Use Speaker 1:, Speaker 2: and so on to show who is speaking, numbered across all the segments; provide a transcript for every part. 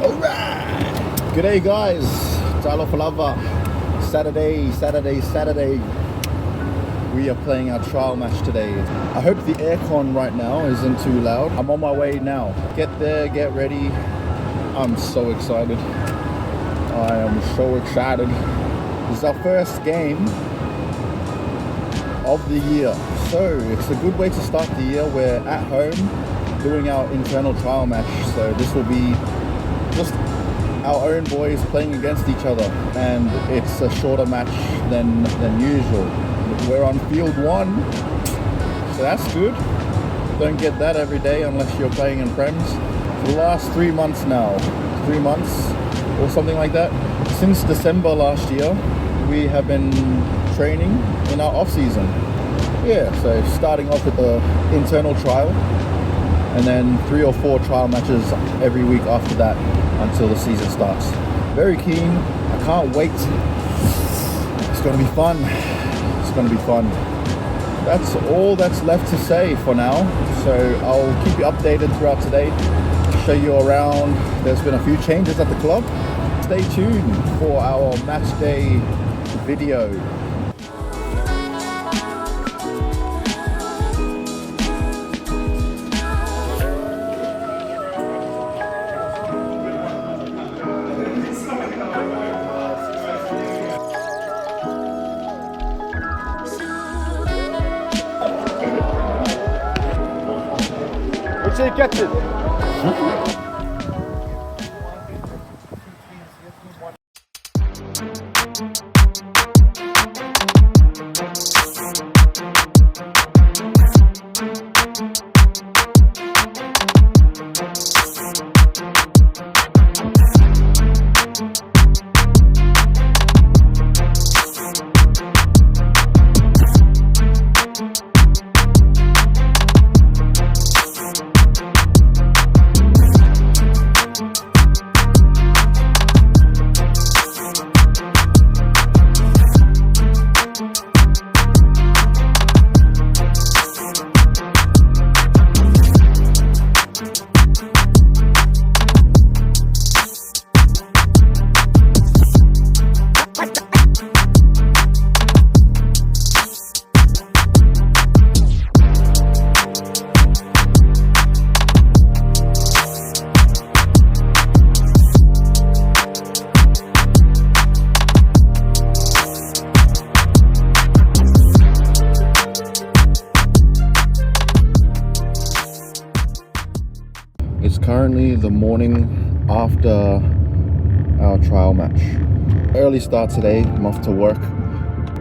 Speaker 1: Alright! G'day guys, Tyler Falava. Saturday. We are playing our trial match today. I hope the aircon right now isn't too loud. I'm on my way now. Get there, get ready. I'm so excited. I am so excited. This is our first game of the year. So it's a good way to start the year. We're at home doing our internal trial match. So this will be just our own boys playing against each other. And it's a shorter match than usual. We're on field 1, so that's good. Don't get that every day unless you're playing in Prems. For the last 3 months now, 3 months or something like that, since December last year, we have been training in our off season. Yeah, so starting off with the internal trial and then 3 or 4 trial matches every week after that until the season starts. Very keen, I can't wait. It's gonna be fun. Going to be fun. That's all that's left to say for now, so I'll keep you updated throughout today, show you around. There's been a few changes at the club. Stay tuned for our match day video.
Speaker 2: Şey getir. It's currently the morning after our trial match. Early start today, I'm off to work.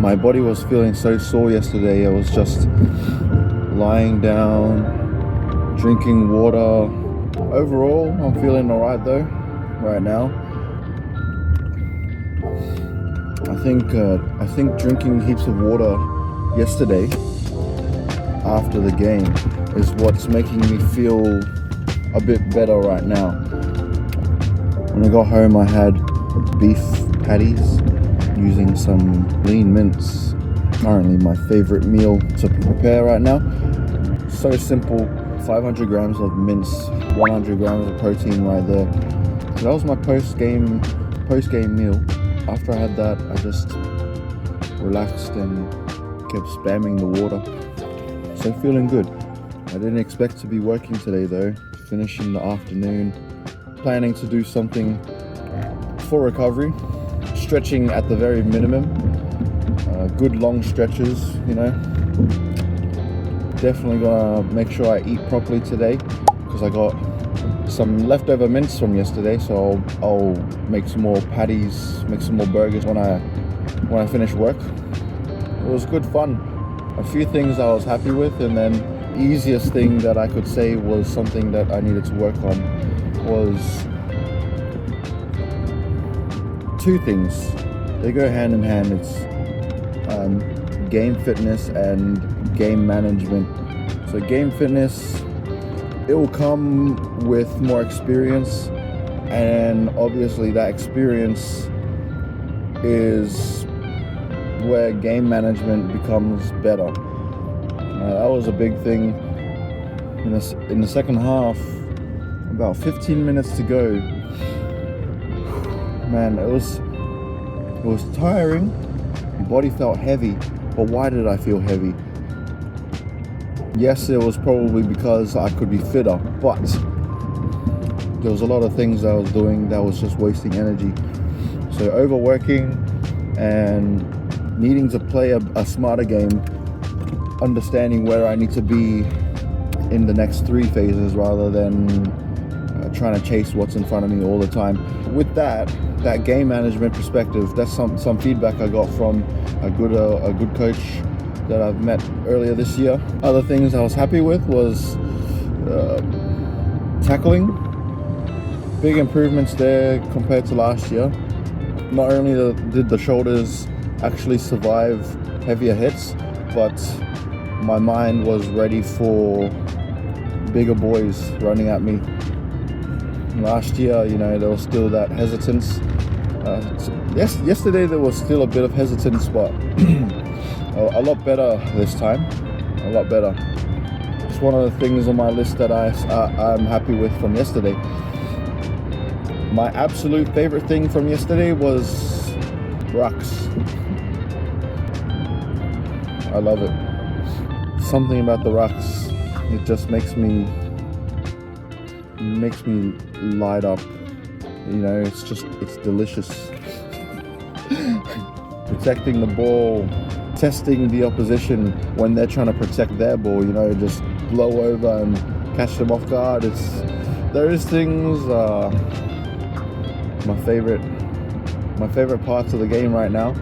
Speaker 2: My body was feeling so sore yesterday. I was just lying down, drinking water. Overall, I'm feeling alright though, right now. I think drinking heaps of water yesterday after the game is what's making me feel a bit better right now. When I got home, I had beef patties using some lean mince. Currently my favorite meal to prepare right now. So simple, 500 grams of mince, 100 grams of protein right there. So that was my post-game meal. After I had that, I just relaxed and kept spamming the water. So feeling good. I didn't expect to be working today though. Finish in the afternoon. Planning to do something for recovery. Stretching at the very minimum. Good long stretches, you know. Definitely gonna make sure I eat properly today because I got some leftover mince from yesterday, so I'll make some more patties, make some more burgers when I finish work. It was good fun. A few things I was happy with, and then easiest thing that I could say was something that I needed to work on was 2 things. They go hand in hand. It's game fitness and game management. So game fitness, it will come with more experience, and obviously that experience is where game management becomes better. That was a big thing. In the second half, about 15 minutes to go, man, it was tiring. My body felt heavy, but why did I feel heavy? Yes, it was probably because I could be fitter, but there was a lot of things I was doing that was just wasting energy. So overworking and needing to play a smarter game, understanding where I need to be in the next 3 phases rather than trying to chase what's in front of me all the time. With that game management perspective, that's some feedback I got from a good coach that I've met earlier this year. Other things I was happy with was tackling. Big improvements there compared to last year. Not only did the shoulders actually survive heavier hits, but my mind was ready for bigger boys running at me. Last year, there was still that hesitance. Yesterday there was still a bit of hesitance, but a lot better this time. A lot better. It's one of the things on my list that I'm happy with from yesterday. My absolute favorite thing from yesterday was rucks. I love it. Something about the rucks, it just makes me light up. It's delicious. Protecting the ball, testing the opposition when they're trying to protect their ball, just blow over and catch them off guard. Those things are my favorite parts of the game right now.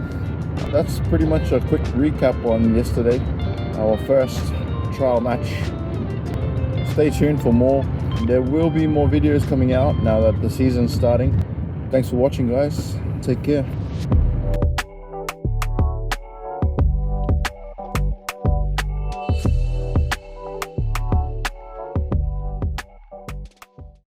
Speaker 2: That's pretty much a quick recap on yesterday, our first trial match. Stay tuned for more. There will be more videos coming out now that the season's starting. Thanks for watching, guys. Take care.